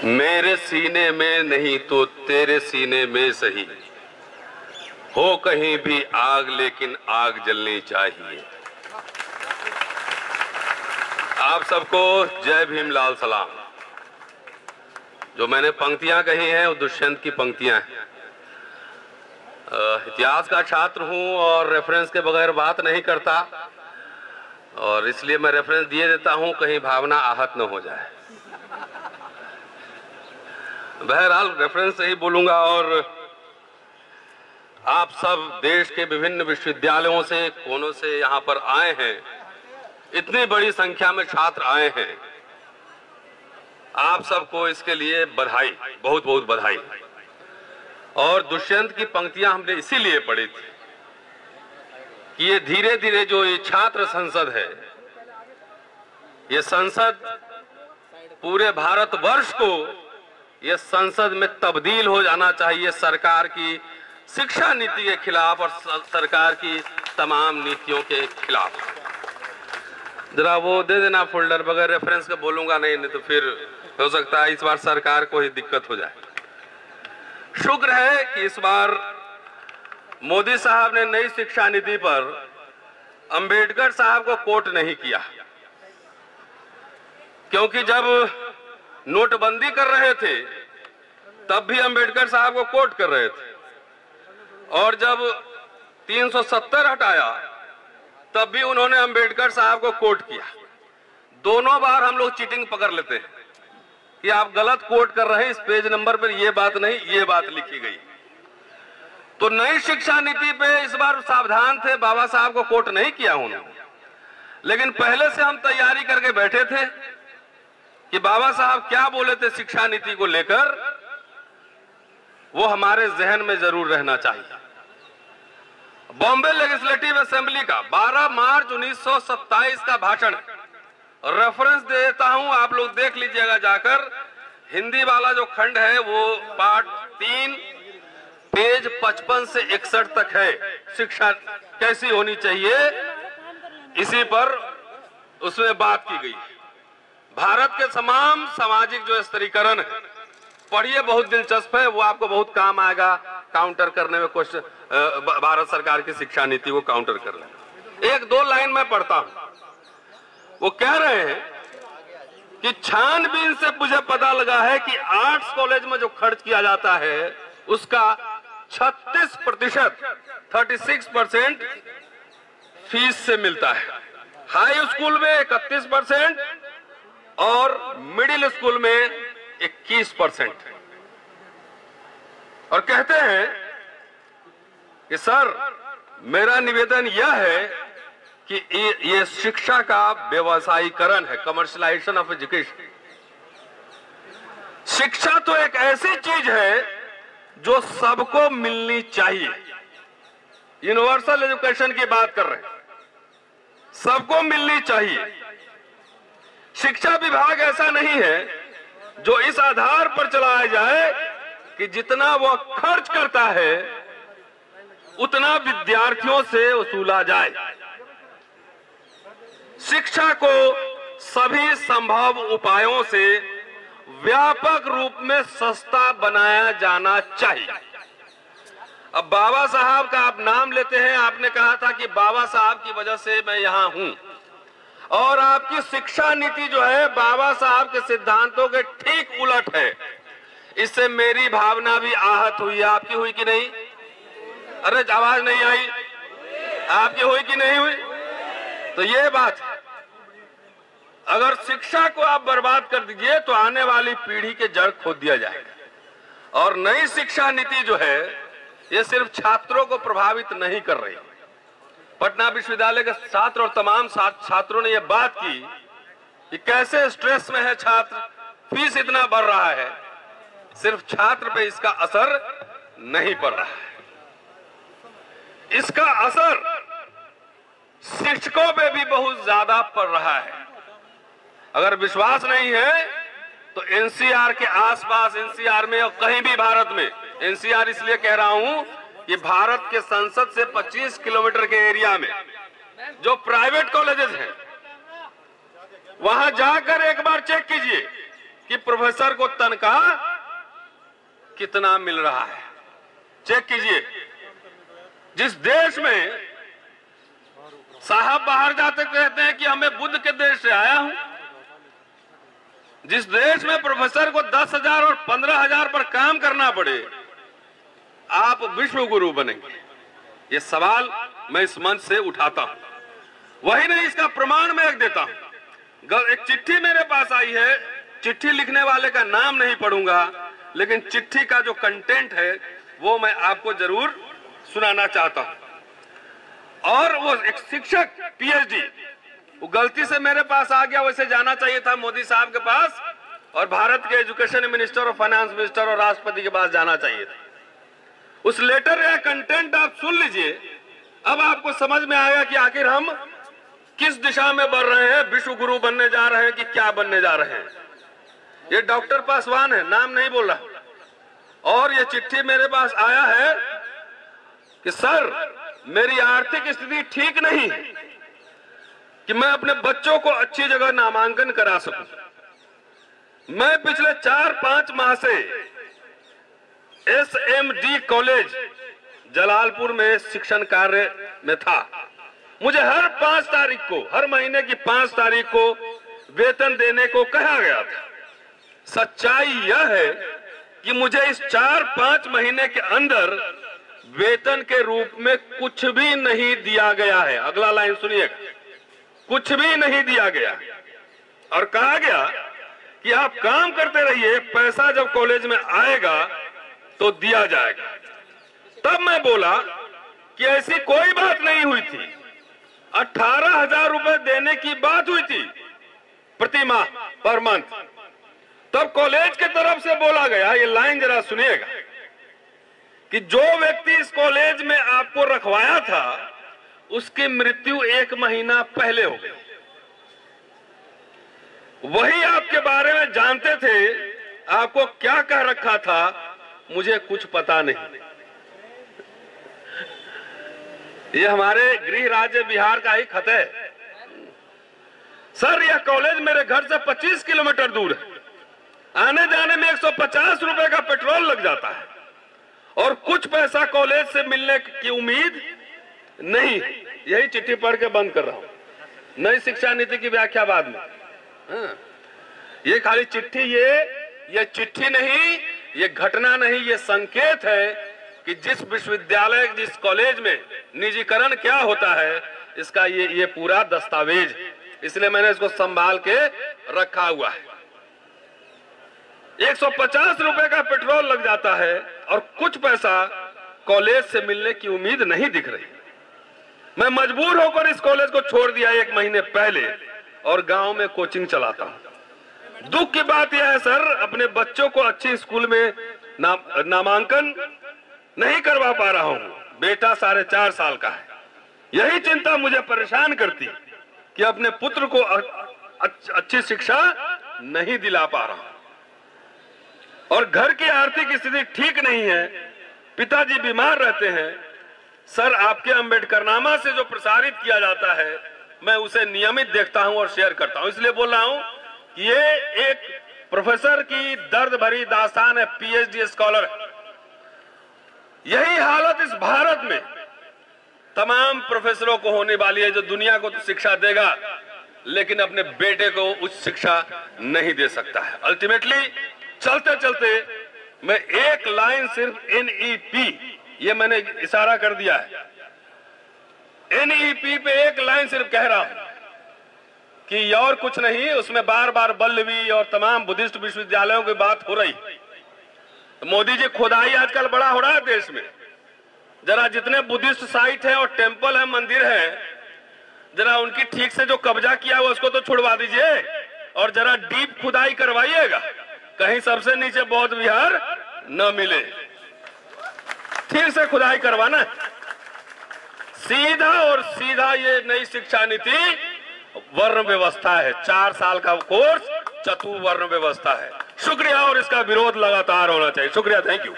मेरे सीने में नहीं तो तेरे सीने में सही हो कहीं भी आग, लेकिन आग जलनी चाहिए। आप सबको जय भीम, लाल सलाम। जो मैंने पंक्तियां कही हैं वो दुष्यंत की पंक्तियां हैं। इतिहास का छात्र हूं और रेफरेंस के बगैर बात नहीं करता, और इसलिए मैं रेफरेंस दिए देता हूं, कहीं भावना आहत न हो जाए। बहरहाल रेफरेंस से ही बोलूंगा। और आप सब देश के विभिन्न विश्वविद्यालयों से, कोनों से यहां पर आए हैं, इतनी बड़ी संख्या में छात्र आए हैं। आप सबको इसके लिए बधाई, बहुत बहुत बधाई। और दुष्यंत की पंक्तियां हमने इसीलिए पढ़ी थी कि ये धीरे धीरे जो ये छात्र संसद है, ये संसद पूरे भारतवर्ष को ये संसद में तब्दील हो जाना चाहिए सरकार की शिक्षा नीति के खिलाफ और सरकार की तमाम नीतियों के खिलाफ। जरा वो दे देना फोल्डर, बगैर रेफरेंस के बोलूंगा नहीं तो फिर हो सकता है इस बार सरकार को ही दिक्कत हो जाए। शुक्र है कि इस बार मोदी साहब ने नई शिक्षा नीति पर अंबेडकर साहब को कोट नहीं किया, क्योंकि जब नोटबंदी कर रहे थे तब भी अंबेडकर साहब को कोट कर रहे थे, और जब 370 हटाया तब भी उन्होंने अंबेडकर साहब को कोट किया। दोनों बार हम लोग चीटिंग पकड़ लेते हैं कि आप गलत कोट कर रहे हैं, इस पेज नंबर पर ये बात नहीं, ये बात लिखी गई। तो नई शिक्षा नीति पे इस बार सावधान थे, बाबा साहब को कोट नहीं किया उन्होंने, लेकिन पहले से हम तैयारी करके बैठे थे कि बाबा साहब क्या बोले थे शिक्षा नीति को लेकर, वो हमारे जहन में जरूर रहना चाहिए। बॉम्बे लेजिस्लेटिव असेंबली का 12 मार्च 1927 का भाषण, रेफरेंस देता हूं, आप लोग देख लीजिएगा जाकर। हिंदी वाला जो खंड है वो पार्ट 3 पेज 55 से 61 तक है। शिक्षा कैसी होनी चाहिए इसी पर उसमें बात की गई। भारत के तमाम सामाजिक जो स्तरीकरण है, पढ़िए, बहुत दिलचस्प है, वो आपको बहुत काम आएगा काउंटर करने में, क्वेश्चन भारत सरकार की शिक्षा नीति को काउंटर करने में। एक दो लाइन में पढ़ता हूं। वो कह रहे हैं कि छानबीन से मुझे पता लगा है कि आर्ट्स कॉलेज में जो खर्च किया जाता है उसका 36%, 36% फीस से मिलता है, हाई स्कूल में 31% और मिडिल स्कूल में 21%। और कहते हैं कि सर, मेरा निवेदन यह है कि ये शिक्षा का व्यवसायीकरण है, कमर्शियलाइजेशन ऑफ एजुकेशन। शिक्षा तो एक ऐसी चीज है जो सबको मिलनी चाहिए। यूनिवर्सल एजुकेशन की बात कर रहे हैं, सबको मिलनी चाहिए। शिक्षा विभाग ऐसा नहीं है जो इस आधार पर चलाया जाए कि जितना वो खर्च करता है उतना विद्यार्थियों से वसूला जाए। शिक्षा को सभी संभव उपायों से व्यापक रूप में सस्ता बनाया जाना चाहिए। अब बाबा साहब का आप नाम लेते हैं, आपने कहा था कि बाबा साहब की वजह से मैं यहां हूं, और आपकी शिक्षा नीति जो है बाबा साहब के सिद्धांतों के ठीक उलट है। इससे मेरी भावना भी आहत हुई। आपकी हुई कि नहीं? अरे आवाज नहीं आई। आपकी हुई कि नहीं हुई? तो ये बात है, अगर शिक्षा को आप बर्बाद कर दीजिए तो आने वाली पीढ़ी के जड़ खोद दिया जाएगा। और नई शिक्षा नीति जो है ये सिर्फ छात्रों को प्रभावित नहीं कर रही। पटना विश्वविद्यालय के छात्र और तमाम छात्रों ने यह बात की कि कैसे स्ट्रेस में है छात्र, फीस इतना बढ़ रहा है, सिर्फ छात्र पे इसका असर नहीं पड़ रहा है, इसका असर शिक्षकों पे भी बहुत ज्यादा पड़ रहा है। अगर विश्वास नहीं है तो एनसीआर के आसपास, एनसीआर में और कहीं भी भारत में, एनसीआर इसलिए कह रहा हूं कि भारत के संसद से 25 किलोमीटर के एरिया में जो प्राइवेट कॉलेजेस हैं वहां जाकर एक बार चेक कीजिए कि प्रोफेसर को तनख्वाह कितना मिल रहा है। चेक कीजिए, जिस देश में साहब बाहर जाते कहते हैं कि हमें बुद्ध के देश से आया हूं, जिस देश में प्रोफेसर को 10,000 और 15,000 पर काम करना पड़े, आप विश्व गुरु बनेंगे? ये सवाल मैं इस मंच से उठाता हूं। वही नहीं, इसका प्रमाण मैं एक देता हूं। एक चिट्ठी मेरे पास आई है, चिट्ठी लिखने वाले का नाम नहीं पढ़ूंगा, लेकिन चिट्ठी का जो कंटेंट है वो मैं आपको जरूर सुनाना चाहता हूं। और वो एक शिक्षक पीएचडी, वो गलती से मेरे पास आ गया, वैसे जाना चाहिए था मोदी साहब के पास और भारत के एजुकेशन मिनिस्टर और फाइनेंस मिनिस्टर और राष्ट्रपति के पास जाना चाहिए था। उस लेटर या कंटेंट आप सुन लीजिए, अब आपको समझ में आएगा कि आखिर हम किस दिशा में बढ़ रहे हैं, विश्व गुरु बनने जा रहे हैं कि क्या बनने जा रहे हैं। ये डॉक्टर पासवान है, नाम नहीं बोल रहा। और ये चिट्ठी मेरे पास आया है कि सर, मेरी आर्थिक स्थिति ठीक नहीं है कि मैं अपने बच्चों को अच्छी जगह नामांकन करा सकूं। मैं पिछले 4-5 माह से SMD कॉलेज जलालपुर में शिक्षण कार्य में था। मुझे हर 5 तारीख को, हर महीने की 5 तारीख को वेतन देने को कहा गया था। सच्चाई यह है कि मुझे इस 4-5 महीने के अंदर वेतन के रूप में कुछ भी नहीं दिया गया है। अगला लाइन सुनिएगा, कुछ भी नहीं दिया गया और कहा गया कि आप काम करते रहिए, पैसा जब कॉलेज में आएगा तो दिया जाएगा। तब मैं बोला कि ऐसी कोई बात नहीं हुई थी। 18,000 रुपए देने की बात हुई थी प्रति माह, पर मंथ। तब कॉलेज की तरफ से बोला गया, ये लाइन जरा सुनिएगा, कि जो व्यक्ति इस कॉलेज में आपको रखवाया था उसकी मृत्यु 1 महीना पहले हो गई। वही आपके बारे में जानते थे, आपको क्या कह रखा था मुझे कुछ पता नहीं। ये हमारे गृह राज्य बिहार का ही खत है। सर, यह कॉलेज मेरे घर से 25 किलोमीटर दूर है। आने जाने में 150 रुपए का पेट्रोल लग जाता है और कुछ पैसा कॉलेज से मिलने की उम्मीद नहीं। यही चिट्ठी पढ़ के बंद कर रहा हूं। नई शिक्षा नीति की व्याख्या बाद में। ये खाली चिट्ठी, ये चिट्ठी नहीं, ये घटना नहीं, ये संकेत है कि जिस विश्वविद्यालय, जिस कॉलेज में निजीकरण क्या होता है, इसका ये पूरा दस्तावेज। इसलिए मैंने इसको संभाल के रखा हुआ है। 150 रुपए का पेट्रोल लग जाता है और कुछ पैसा कॉलेज से मिलने की उम्मीद नहीं दिख रही। मैं मजबूर होकर इस कॉलेज को छोड़ दिया 1 महीने पहले और गांव में कोचिंग चलाता हूं। दुख की बात यह है सर, अपने बच्चों को अच्छे स्कूल में नामांकन नहीं करवा पा रहा हूं। बेटा 4.5 साल का है। यही चिंता मुझे परेशान करती कि अपने पुत्र को अच्छी शिक्षा नहीं दिला पा रहा हूं। और घर की आर्थिक स्थिति ठीक नहीं है, पिताजी बीमार रहते हैं। सर, आपके अम्बेडकरनामा से जो प्रसारित किया जाता है, मैं उसे नियमित देखता हूं और शेयर करता हूं। इसलिए बोल रहा हूं कि ये एक प्रोफेसर की दर्द भरी दास्तान है, पीएचडी स्कॉलर। यही हालत इस भारत में तमाम प्रोफेसरों को होने वाली है, जो दुनिया को तो शिक्षा देगा लेकिन अपने बेटे को उच्च शिक्षा नहीं दे सकता है। अल्टीमेटली चलते चलते मैं एक लाइन सिर्फ NEP, ये मैंने इशारा कर दिया है, NEP पे एक लाइन सिर्फ कह रहा हूं कि और कुछ नहीं। उसमें बार बार बल्लवी और तमाम बुद्धिस्ट विश्वविद्यालयों की बात हो रही। तो मोदी जी, खुदाई आजकल बड़ा हो रहा है देश में। जरा जितने बुद्धिस्ट साइट है और टेम्पल है, मंदिर है, जरा उनकी ठीक से जो कब्जा किया हुआ उसको तो छुड़वा दीजिए और जरा डीप खुदाई करवाइएगा, कहीं सबसे नीचे बौद्ध विहार न मिले। ठीक से खुदाई करवाना। सीधा और सीधा ये नई शिक्षा नीति वर्ण व्यवस्था है। 4 साल का कोर्स चतुर्वर्ण व्यवस्था है। शुक्रिया, और इसका विरोध लगातार होना चाहिए। शुक्रिया, थैंक यू।